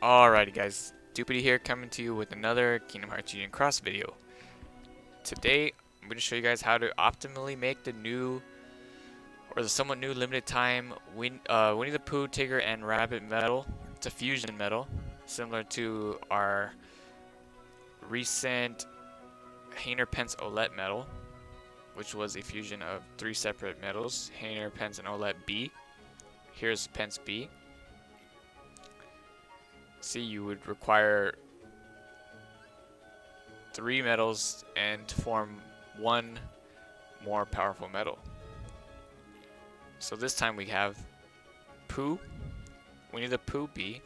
Alrighty guys, Dupity here coming to you with another Kingdom Hearts Union Cross video. Today, I'm going to show you guys how to optimally make the new, or the somewhat new limited time Winnie the Pooh, Tigger, and Rabbit medal. It's a fusion medal, similar to our recent Hainer Pence Olette medal, which was a fusion of 3 separate medals, Hainer, Pence, and Olette B. Here's Pence B. See, you would require 3 medals and to form one more powerful medal. So this time we have Pooh, Winnie the Pooh B.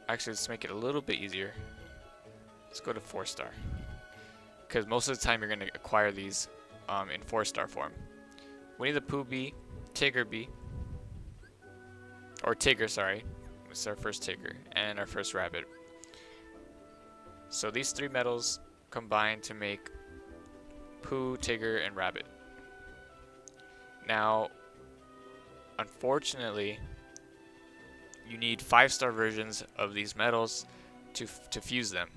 Actually, let's make it a little bit easier. Let's go to 4-star. Because most of the time you're going to acquire these in 4-star form. Winnie the Pooh B, Tigger B. Or Tigger, sorry. It's our first Tigger and our first Rabbit. So these 3 medals combine to make Pooh, Tigger, and Rabbit. Now, unfortunately, you need 5-star versions of these medals to fuse them.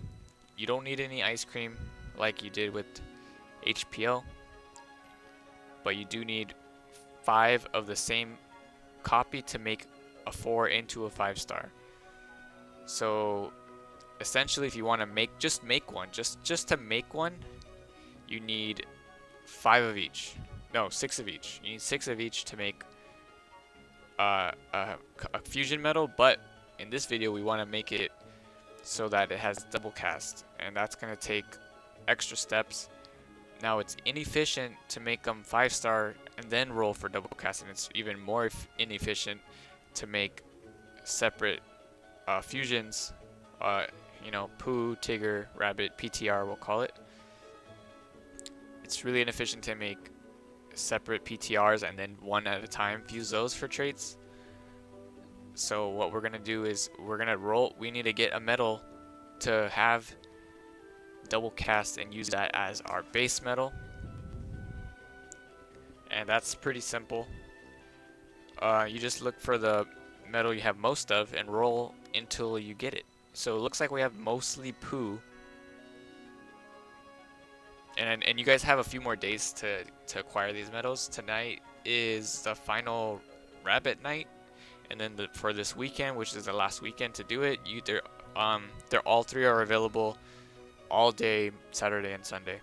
You don't need any ice cream like you did with HPL, but you do need 5 of the same copy to make a 4 into a 5-star. So essentially, if you want to make just to make one, you need 5 of each. No, 6 of each. You need 6 of each to make a fusion medal, but in this video we want to make it so that it has double cast, and that's going to take extra steps. Now, it's inefficient to make them 5-star and then roll for double cast, and it's even more inefficient to make separate fusions, you know, Pooh, Tigger, Rabbit, PTR we'll call it. It's really inefficient to make separate PTRs and then one at a time fuse those for traits. So what we're gonna do is we need to get a medal to have double cast and use that as our base medal. And that's pretty simple. You just look for the medal you have most of and roll until you get it. So it looks like we have mostly Pooh. And you guys have a few more days to acquire these medals. Tonight is the final Rabbit night, and then for this weekend, which is the last weekend to do it, they're all 3 are available all day, Saturday and Sunday.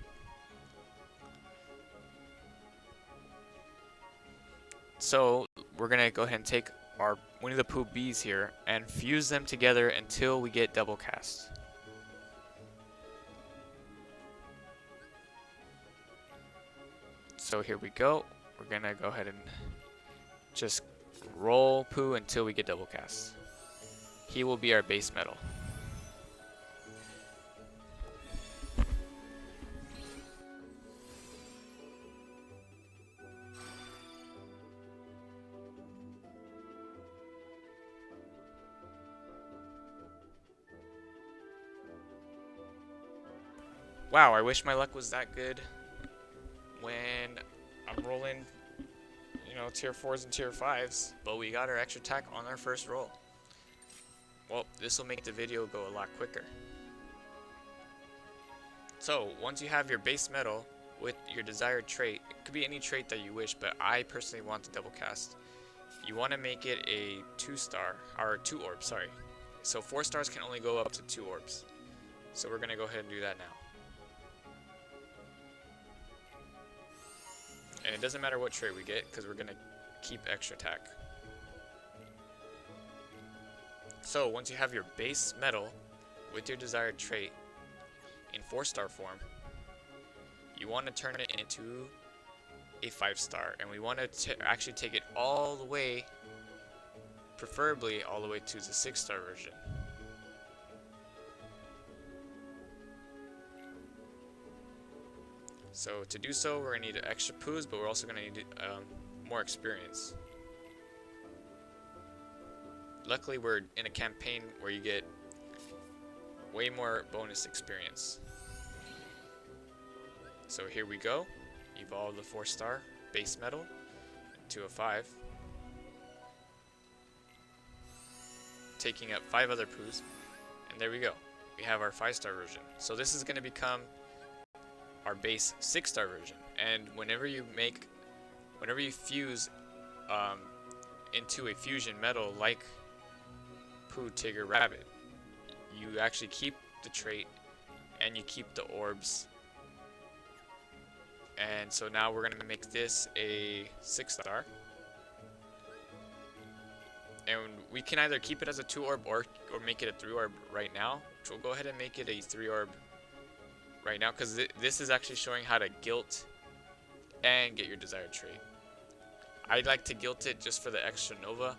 So we're gonna go ahead and take our Winnie the Pooh B's here and fuse them together until we get double cast. So here we go. We're gonna go ahead and just roll Pooh until we get double cast. He will be our base medal. Wow, I wish my luck was that good when I'm rolling, you know, tier 4s and tier 5s, but we got our extra attack on our first roll. Well, this will make the video go a lot quicker. So once you have your base medal with your desired trait, it could be any trait that you wish, but I personally want to double cast. You want to make it a 2-star, or 2 orbs, sorry. So 4 stars can only go up to 2 orbs. So we're gonna go ahead and do that now. And it doesn't matter what trait we get, because we're going to keep extra attack. So once you have your base medal with your desired trait in 4-star form, you want to turn it into a 5-star. And we want to actually take it all the way, preferably all the way to the 6-star version. So to do so, we're going to need extra Poohs, but we're also going to need more experience. Luckily, we're in a campaign where you get way more bonus experience. So here we go. Evolve the 4-star base medal into a 5. taking up 5 other Poos, and there we go. We have our 5-star version. So this is going to become our base 6-star version. And whenever you fuse into a fusion metal like Pooh Tigger Rabbit, you actually keep the trait and you keep the orbs. And so now we're going to make this a 6-star. And we can either keep it as a 2-orb or make it a 3-orb right now. Which we'll go ahead and make it a 3-orb right now, because this is actually showing how to guilt and get your desired trait. I'd like to guilt it just for the extra Nova.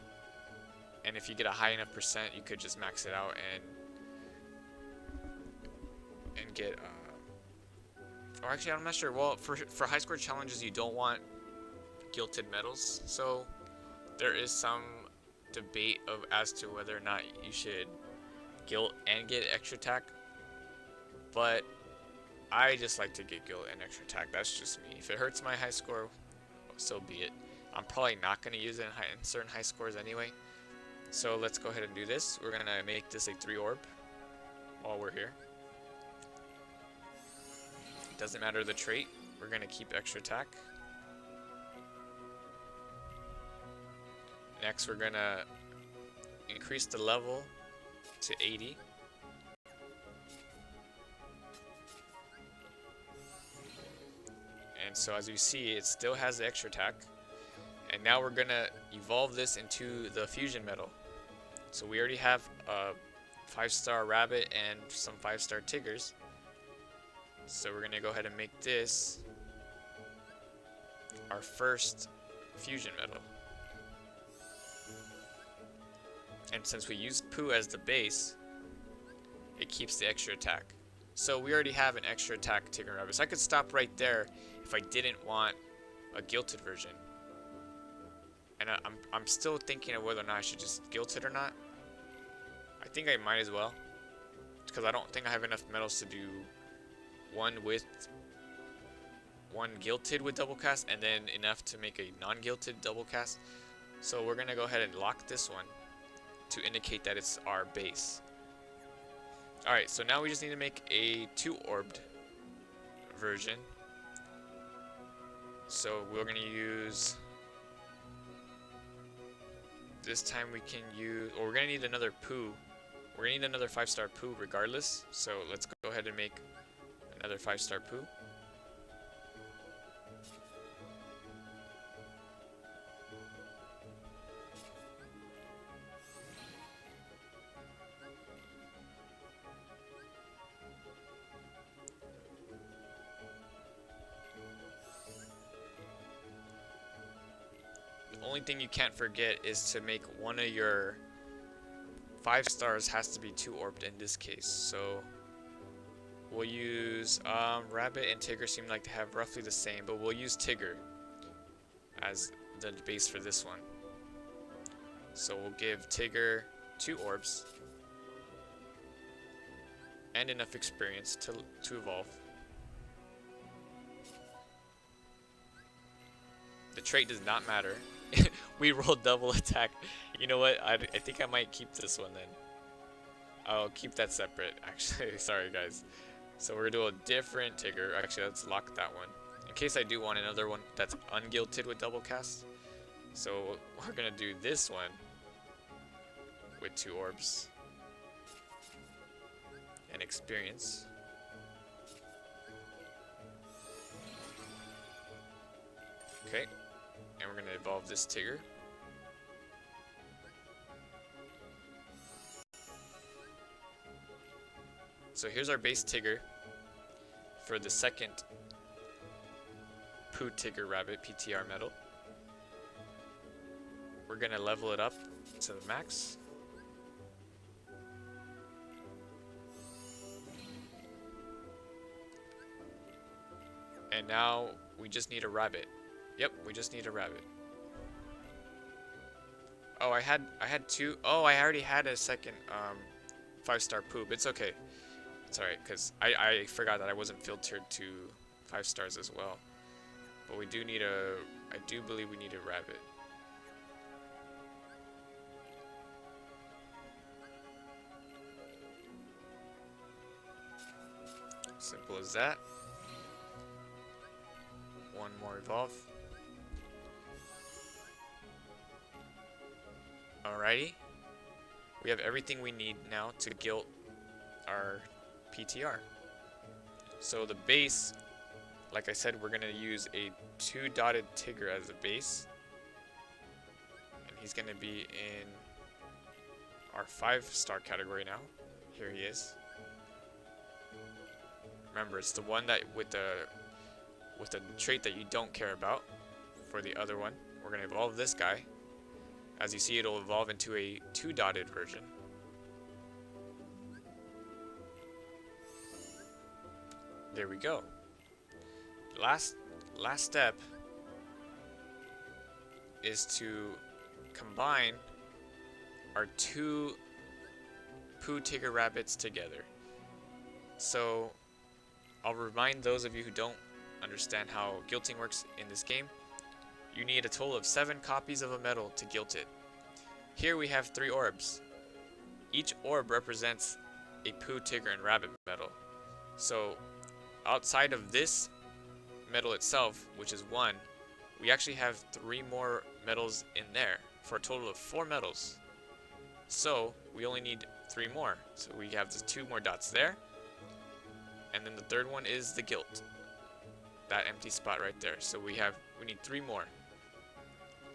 And if you get a high enough percent, you could just max it out and get... or actually, I'm not sure. Well, for high score challenges, you don't want guilted medals. So there is some debate as to whether or not you should guilt and get extra attack, but I just like to get guilt and extra attack. That's just me. If it hurts my high score, so be it. I'm probably not going to use it in certain high scores anyway. So let's go ahead and do this. We're going to make this a 3-orb while we're here. It doesn't matter the trait. We're going to keep extra attack. Next, we're going to increase the level to 80. And so as you see, it still has the extra attack. And now we're going to evolve this into the fusion metal. So we already have a 5-star rabbit and some 5-star Tiggers. So we're going to go ahead and make this our first fusion metal. And since we used Pooh as the base, it keeps the extra attack. So we already have an extra attack Tigger Rabbit. So I could stop right there if I didn't want a guilted version. And I'm still thinking of whether or not I should just guilt it or not. I think I might as well, because I don't think I have enough medals to do one guilted with double cast and then enough to make a non-guilted double cast. So we're gonna go ahead and lock this one to indicate that it's our base. Alright, so now we just need to make a 2-orbed version. So we're going to use... This time we can use... Or we're going to need another Pooh. We're going to need another 5-star Pooh regardless. So let's go ahead and make another 5-star Pooh. The only thing you can't forget is to make one of your 5 stars has to be 2-orbed in this case. So we'll use Rabbit and Tigger seem like to have roughly the same, but we'll use Tigger as the base for this one. So we'll give Tigger 2 orbs and enough experience to evolve. The trait does not matter. We rolled double attack. You know what? I think I might keep this one then. I'll keep that separate, actually. Sorry, guys. So we're gonna do a different Tigger. Actually, let's lock that one. In case I do want another one that's unguilted with double cast. So we're gonna do this one with 2 orbs and experience. Okay. And we're going to evolve this Tigger. So here's our base Tigger for the second Pooh Tigger Rabbit PTR medal. We're going to level it up to the max. And now we just need a rabbit. Yep, we just need a rabbit. Oh, I had 2. Oh, I already had a second 5-star Pooh, but it's okay. It's alright, because I forgot that I wasn't filtered to 5 stars as well. But we do need I do believe we need a rabbit. Simple as that. One more evolve. Alrighty. We have everything we need now to gilt our PTR. So the base, like I said, we're going to use a 2-dotted Tigger as a base. And he's going to be in our 5-star category now. Here he is. Remember, it's the one that with the trait that you don't care about. For the other one, we're going to evolve this guy. As you see, it'll evolve into a 2-dotted version. There we go. Last step is to combine our 2 Pooh Tigger rabbits together. So I'll remind those of you who don't understand how gilting works in this game. You need a total of 7 copies of a medal to gilt it. Here we have 3 orbs. Each orb represents a Pooh Tigger and rabbit medal. So outside of this medal itself, which is 1, we actually have 3 more medals in there for a total of 4 medals. So we only need 3 more. So we have the 2 more dots there. And then the third one is the gilt. That empty spot right there. So we need 3 more.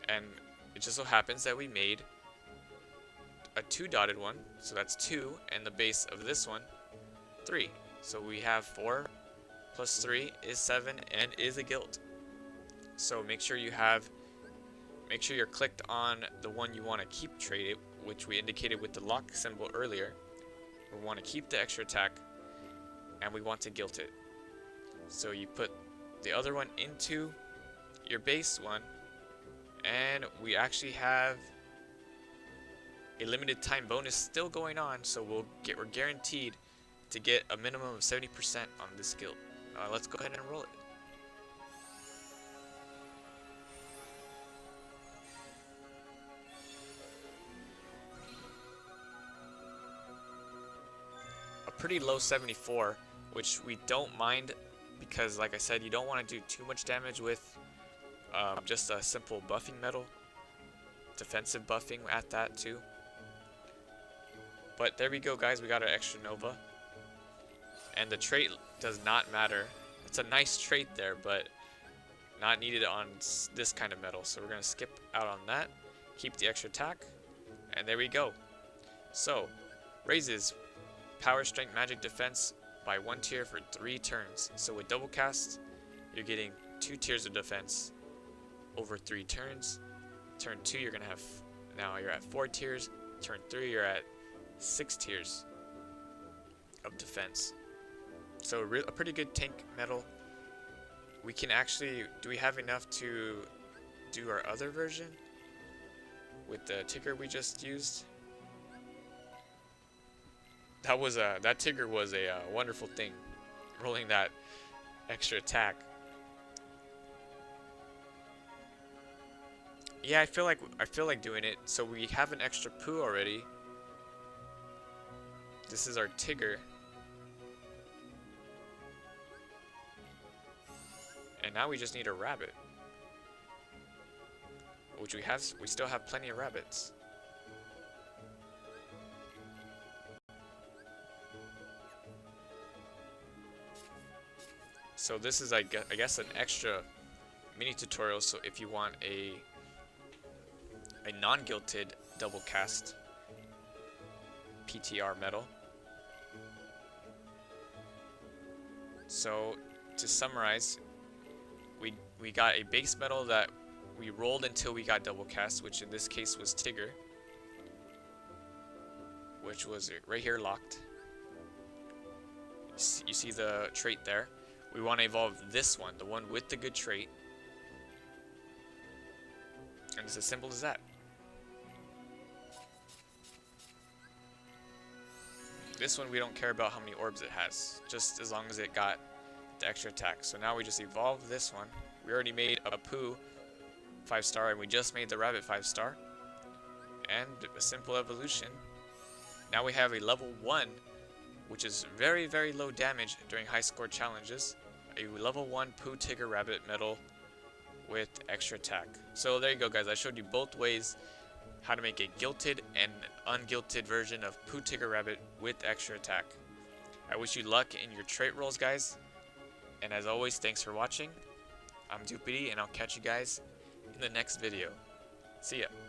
And it just so happens that we made a 2-dotted one, so that's 2, and the base of this one, 3. So we have 4 plus 3 is 7 and is a gilt. So make sure you're clicked on the one you want to keep traded, which we indicated with the lock symbol earlier. We want to keep the extra attack, and we want to gilt it. So you put the other one into your base one, and we actually have a limited time bonus still going on, so we're guaranteed to get a minimum of 70% on this gilt. Let's go ahead and roll it. A pretty low 74, which we don't mind because, like I said, you don't want to do too much damage with just a simple buffing medal. Defensive buffing at that too. But there we go, guys. We got our extra Nova. And the trait does not matter. It's a nice trait there, but not needed on this kind of medal. So we're going to skip out on that. Keep the extra attack. And there we go. So, raises power, strength, magic, defense by 1 tier for 3 turns. So with double cast, you're getting 2 tiers of defense over 3 turns. Turn 2, you're going to have, now you're at 4 tiers. Turn 3, you're at 6 tiers of defense. So a pretty good tank medal. We can actually, do we have enough to do our other version with the Tigger we just used? That Tigger was a wonderful thing, rolling that extra attack. Yeah, I feel like doing it. So we have an extra Pooh already. This is our Tigger. And now we just need a rabbit. Which we still have plenty of rabbits. So this is, I guess, an extra mini tutorial. So if you want a non-gilted double cast PTR medal. So to summarize, we got a base medal that we rolled until we got double cast, which in this case was Tigger, which was right here locked. You see the trait there. We want to evolve this one, the one with the good trait. And it's as simple as that. This one we don't care about how many orbs it has, just as long as it got the extra attack. So now we just evolve this one. We already made a Pooh 5-star, and we just made the rabbit 5-star. And a simple evolution. Now we have a level 1 which is very, very low damage during high score challenges. A level 1 Pooh Tigger Rabbit medal with extra attack. So there you go, guys. I showed you both ways how to make a gilted and ungilted version of Pooh Tigger Rabbit with extra attack. I wish you luck in your trait rolls, guys. And as always, thanks for watching. I'm Doopity, and I'll catch you guys in the next video. See ya.